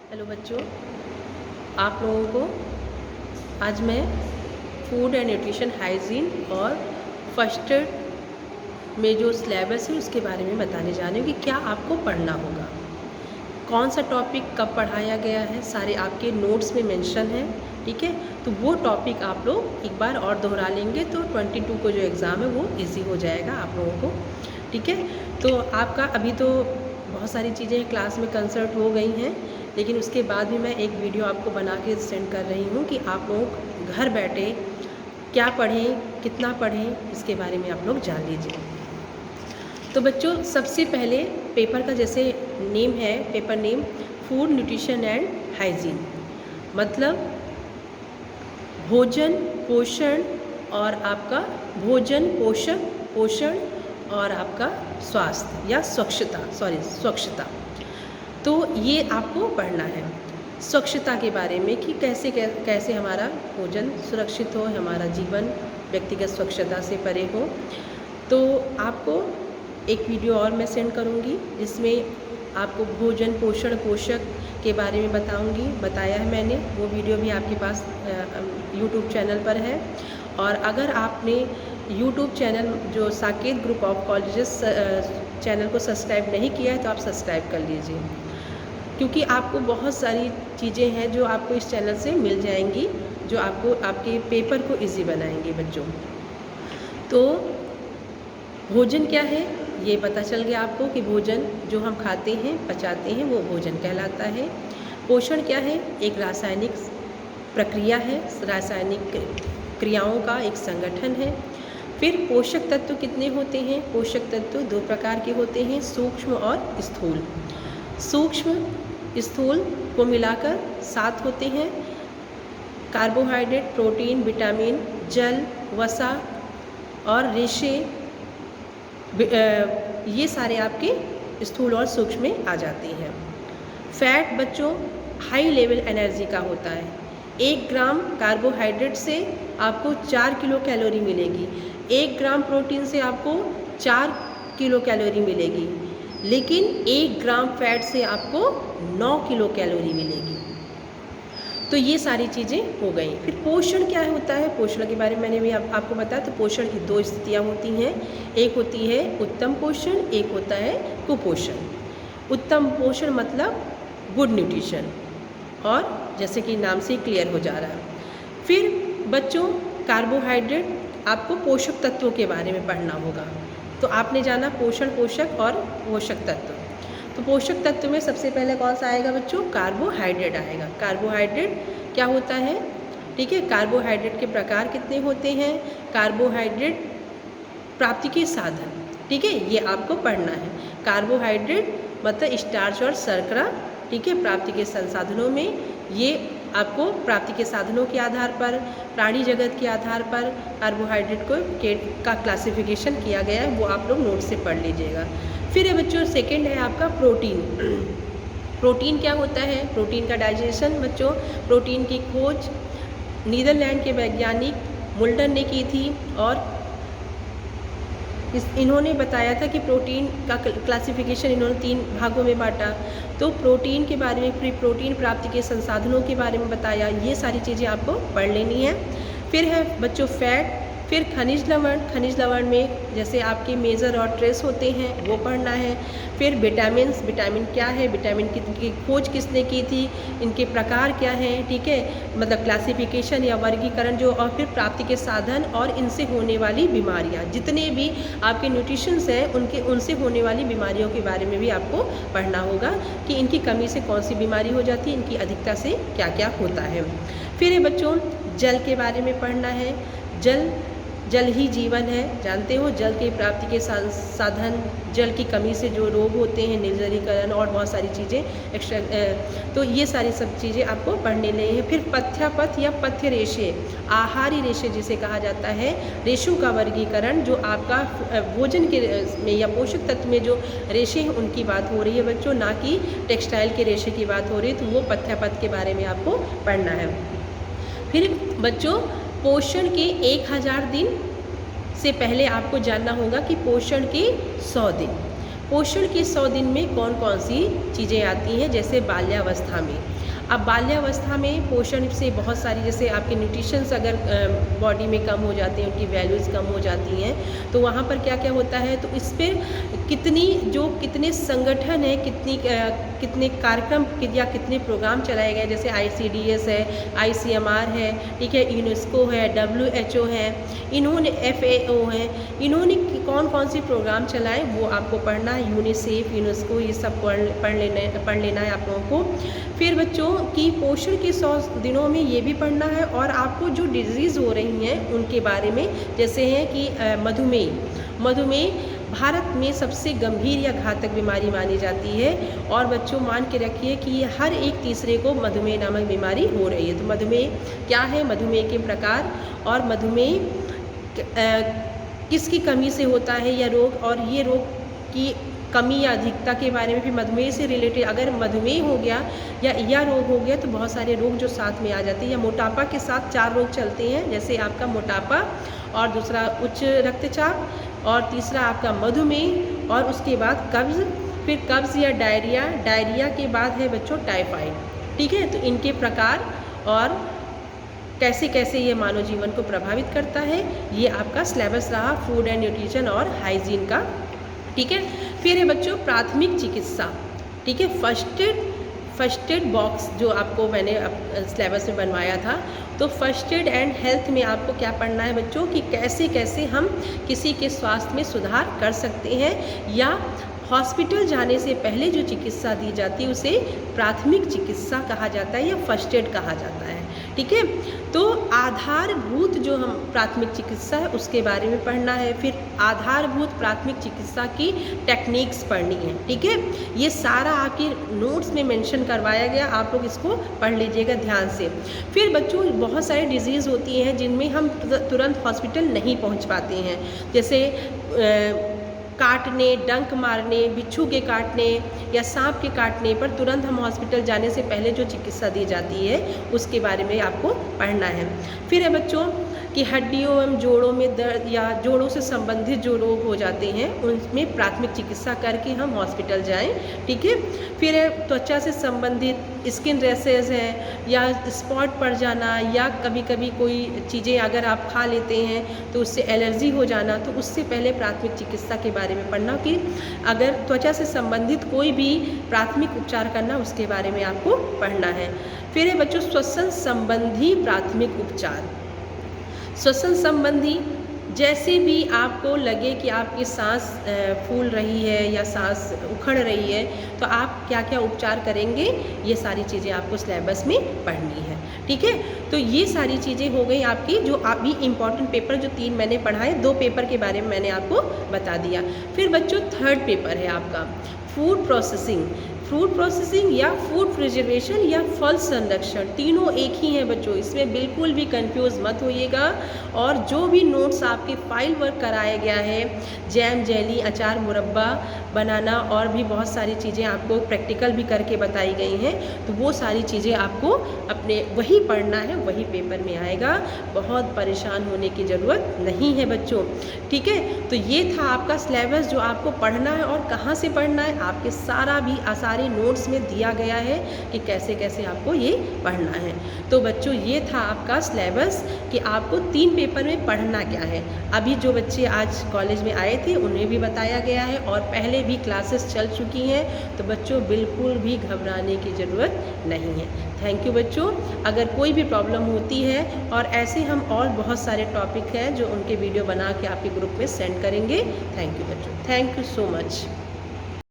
Hello बच्चों, आप लोगों को आज मैं फूड एंड न्यूट्रिशन हाइजीन और फर्स्ट एड में जो सिलेबस है उसके बारे में बताने जा रही हूँ कि क्या आपको पढ़ना होगा, कौन सा टॉपिक कब पढ़ाया गया है, सारे आपके नोट्स में मेंशन है। ठीक है, तो वो टॉपिक आप लोग एक बार और दोहरा लेंगे तो 22 को जो एग्ज़ाम है वो इजी हो जाएगा आप लोगों को। ठीक है, तो आपका अभी तो बहुत सारी चीज़ें क्लास में कंसल्ट हो गई हैं, लेकिन उसके बाद भी मैं एक वीडियो आपको बना के सेंड कर रही हूँ कि आप लोग घर बैठे क्या पढ़ें, कितना पढ़ें, इसके बारे में आप लोग जान लीजिए। तो बच्चों, सबसे पहले पेपर का जैसे नेम है, paper name food nutrition and hygiene, मतलब भोजन पोषण और आपका भोजन पोषक पोषण और आपका स्वास्थ्य या स्वच्छता। तो ये आपको पढ़ना है स्वच्छता के बारे में कि कैसे हमारा भोजन सुरक्षित हो, हमारा जीवन व्यक्तिगत स्वच्छता से परे हो। तो आपको एक वीडियो और मैं सेंड करूँगी जिसमें आपको भोजन पोषण पोषक के बारे में बताया है मैंने। वो वीडियो भी आपके पास यूट्यूब चैनल पर है। और अगर आपने यूट्यूब चैनल जो Saket group of colleges channel को सब्सक्राइब नहीं किया है तो आप सब्सक्राइब कर लीजिए, क्योंकि आपको बहुत सारी चीज़ें हैं जो आपको इस चैनल से मिल जाएंगी जो आपको आपके पेपर को इजी बनाएंगे बच्चों। तो भोजन क्या है ये पता चल गया आपको कि भोजन जो हम खाते हैं पचाते हैं वो भोजन कहलाता है। पोषण क्या है, एक रासायनिक प्रक्रिया है, रासायनिक क्रियाओं का एक संगठन है। फिर पोषक तत्व कितने होते हैं, पोषक तत्व दो प्रकार के होते हैं, सूक्ष्म और स्थूल। सूक्ष्म स्थूल को मिलाकर 7 होते हैं, कार्बोहाइड्रेट, प्रोटीन, विटामिन, जल, वसा और रेशे, ये सारे आपके स्थूल और सूक्ष्म में आ जाते हैं। फैट बच्चों हाई लेवल एनर्जी का होता है। 1 ग्राम कार्बोहाइड्रेट से आपको 4 किलो कैलोरी मिलेगी, 1 ग्राम प्रोटीन से आपको 4 किलो कैलोरी मिलेगी, लेकिन 1 ग्राम फैट से आपको 9 किलो कैलोरी मिलेगी। तो ये सारी चीज़ें हो गई। फिर पोषण क्या होता है, पोषण के बारे में मैंने भी आपको बताया। तो पोषण की 2 स्थितियाँ होती हैं, एक होती है उत्तम पोषण, एक होता है कुपोषण। उत्तम पोषण मतलब गुड न्यूट्रिशन, और जैसे कि नाम से क्लियर हो जा रहा है। फिर बच्चों कार्बोहाइड्रेट, आपको पोषक तत्वों के बारे में पढ़ना होगा। तो आपने जाना पोषण, पोषक और पोषक तत्व। तो पोषक तत्व में सबसे पहले कौन सा आएगा बच्चों, कार्बोहाइड्रेट आएगा। कार्बोहाइड्रेट क्या होता है, ठीक है, कार्बोहाइड्रेट के प्रकार कितने होते हैं, कार्बोहाइड्रेट प्राप्ति के साधन, ठीक है, ये आपको पढ़ना है। कार्बोहाइड्रेट मतलब स्टार्च और शर्करा, ठीक है, प्राप्ति के संसाधनों में ये आपको प्राप्ति के साधनों के आधार पर, प्राणी जगत के आधार पर कार्बोहाइड्रेट का क्लासिफिकेशन किया गया है, वो आप लोग नोट से पढ़ लीजिएगा। फिर है बच्चों सेकंड है आपका प्रोटीन। प्रोटीन क्या होता है, प्रोटीन का डाइजेशन बच्चों, प्रोटीन की खोज नीदरलैंड के वैज्ञानिक मुल्टन ने की थी, और इन्होंने बताया था कि प्रोटीन का क्लासिफिकेशन इन्होंने 3 भागों में बांटा। तो प्रोटीन के बारे में, फिर प्रोटीन प्राप्ति के संसाधनों के बारे में बताया। ये सारी चीज़ें आपको पढ़ लेनी है। फिर है बच्चों फैट, फिर खनिज लवण, खनिज लवण में जैसे आपके मेजर और ट्रेस होते हैं वो पढ़ना है। फिर विटामिन्स, विटामिन क्या है, विटामिन की खोज किसने की थी, इनके प्रकार क्या हैं, ठीक है, मतलब क्लासिफिकेशन या वर्गीकरण जो, और फिर प्राप्ति के साधन और इनसे होने वाली बीमारियां, जितने भी आपके न्यूट्रिशंस हैं उनसे होने वाली बीमारियों के बारे में भी आपको पढ़ना होगा कि इनकी कमी से कौन सी बीमारी हो जाती है, इनकी अधिकता से क्या क्या होता है। फिर ये बच्चों जल के बारे में पढ़ना है। जल ही जीवन है, जानते हो, जल की प्राप्ति के साधन, जल की कमी से जो रोग होते हैं, निर्जलीकरण और बहुत सारी चीज़ें एक्स्ट्रा, तो ये सारी सब चीज़ें आपको पढ़ने ले हैं। फिर पथ्यापथ या पथ्य रेशे, आहारी रेशे जिसे कहा जाता है, रेशों का वर्गीकरण, जो आपका भोजन के में या पोषक तत्व में जो रेशे हैं उनकी बात हो रही है बच्चों, ना कि टेक्सटाइल के रेशे की बात हो रही है। तो वो पथ्यापथ के बारे में आपको पढ़ना है। फिर बच्चों पोषण के 1000 दिन से पहले आपको जानना होगा कि पोषण के 100 दिन, पोषण के 100 दिन में कौन कौन सी चीज़ें आती हैं। जैसे बाल्यावस्था में अब बाल्यावस्था में पोषण से बहुत सारी, जैसे आपके न्यूट्रिशंस अगर बॉडी में कम हो जाते हैं, उनकी वैल्यूज़ कम हो जाती हैं, तो वहाँ पर क्या क्या होता है, तो इस पर कितने संगठन हैं, कितने कार्यक्रम या कितने प्रोग्राम चलाए गए, जैसे ICDS है, ICMR है, ठीक है, यूनेस्को है, WHO है, इन्होंने FAO है, इन्होंने कौन कौन सी प्रोग्राम चलाए वो आपको पढ़ना है। यूनिसेफ, यूनेस्को, ये सब पढ़ लेना है आप लोगों को। फिर बच्चों की पोषण के 100 दिनों में ये भी पढ़ना है, और आपको जो डिजीज़ हो रही हैं उनके बारे में, जैसे हैं कि मधुमेह भारत में सबसे गंभीर या घातक बीमारी मानी जाती है, और बच्चों मान के रखिए कि ये हर एक तीसरे को मधुमेह नामक बीमारी हो रही है। तो मधुमेह क्या है, मधुमेह के प्रकार, और मधुमेह किसकी कमी से होता है या रोग, और ये रोग की कमी या अधिकता के बारे में भी मधुमेह से रिलेटेड, अगर मधुमेह हो गया या रोग हो गया तो बहुत सारे रोग जो साथ में आ जाते हैं, या मोटापा के साथ 4 रोग चलते हैं, जैसे आपका मोटापा, और दूसरा उच्च रक्तचाप, और तीसरा आपका मधुमेह, और उसके बाद कब्ज़, फिर कब्ज़ या डायरिया के बाद है बच्चों टाइफाइड, ठीक है। तो इनके प्रकार और कैसे कैसे ये मानव जीवन को प्रभावित करता है, ये आपका सिलेबस रहा फूड एंड न्यूट्रिशन और हाइजीन का, ठीक है। फिर है बच्चों प्राथमिक चिकित्सा, ठीक है, फर्स्ट एड बॉक्स जो आपको मैंने सिलेबस में बनवाया था। तो फर्स्ट एड एंड हेल्थ में आपको क्या पढ़ना है बच्चों, कि कैसे कैसे हम किसी के स्वास्थ्य में सुधार कर सकते हैं, या हॉस्पिटल जाने से पहले जो चिकित्सा दी जाती है उसे प्राथमिक चिकित्सा कहा जाता है या फर्स्ट एड कहा जाता है, ठीक है। तो आधारभूत जो हम प्राथमिक चिकित्सा है उसके बारे में पढ़ना है, फिर आधारभूत प्राथमिक चिकित्सा की टेक्निक्स पढ़नी है, ठीक है। ये सारा आपके नोट्स में मेंशन करवाया गया, आप लोग इसको पढ़ लीजिएगा ध्यान से। फिर बच्चों बहुत सारी डिजीज़ होती हैं जिनमें हम तुरंत हॉस्पिटल नहीं पहुंच पाते हैं, जैसे काटने, डंक मारने, बिच्छू के काटने या सांप के काटने पर तुरंत हम हॉस्पिटल जाने से पहले जो चिकित्सा दी जाती है उसके बारे में आपको पढ़ना है। फिर है बच्चों कि हड्डियों एवं जोड़ों में दर्द या जोड़ों से संबंधित जो रोग हो जाते हैं उनमें प्राथमिक चिकित्सा करके हम हॉस्पिटल जाएं, ठीक है। फिर है त्वचा से संबंधित स्किन रैशेज हैं या स्पॉट पड़ जाना, या कभी कभी कोई चीज़ें अगर आप खा लेते हैं तो उससे एलर्जी हो जाना, तो उससे पहले प्राथमिक चिकित्सा के बारे में पढ़ना, कि अगर त्वचा से संबंधित कोई भी प्राथमिक उपचार करना उसके बारे में आपको पढ़ना है। फिर है बच्चों श्वसन संबंधी प्राथमिक उपचार। श्वसन संबंधी जैसे भी आपको लगे कि आपकी सांस फूल रही है या सांस उखड़ रही है तो आप क्या क्या उपचार करेंगे, ये सारी चीज़ें आपको सिलेबस में पढ़नी है, ठीक है। तो ये सारी चीज़ें हो गई आपकी, जो अभी इम्पॉर्टेंट पेपर जो 3 मैंने पढ़ाए, 2 पेपर के बारे में मैंने आपको बता दिया। फिर बच्चों 3rd पेपर है आपका फूड प्रोसेसिंग या फूड प्रिजर्वेशन या फल संरक्षण, तीनों एक ही हैं बच्चों, इसमें बिल्कुल भी कंफ्यूज मत होइएगा। और जो भी नोट्स आपके फाइल वर्क कराया गया है, जैम, जेली, अचार, मुरब्बा बनाना और भी बहुत सारी चीज़ें आपको प्रैक्टिकल भी करके बताई गई हैं, तो वो सारी चीज़ें आपको अपने वही पढ़ना है, वही पेपर में आएगा, बहुत परेशान होने की ज़रूरत नहीं है बच्चों, ठीक है। तो ये था आपका सिलेबस जो आपको पढ़ना है, और कहाँ से पढ़ना है आपके सारा भी सारे नोट्स में दिया गया है कि कैसे कैसे आपको ये पढ़ना है। तो बच्चों ये था आपका सिलेबस कि आपको 3 पेपर में पढ़ना क्या है। अभी जो बच्चे आज कॉलेज में आए थे उन्हें भी बताया गया है, और पहले भी क्लासेस चल चुकी हैं, तो बच्चों बिल्कुल भी घबराने की ज़रूरत नहीं है। थैंक यू बच्चों। अगर कोई भी प्रॉब्लम होती है, और ऐसे हम और बहुत सारे टॉपिक हैं जो उनके वीडियो बना के आपके ग्रुप में सेंड करेंगे। थैंक यू बच्चों, थैंक यू सो मच।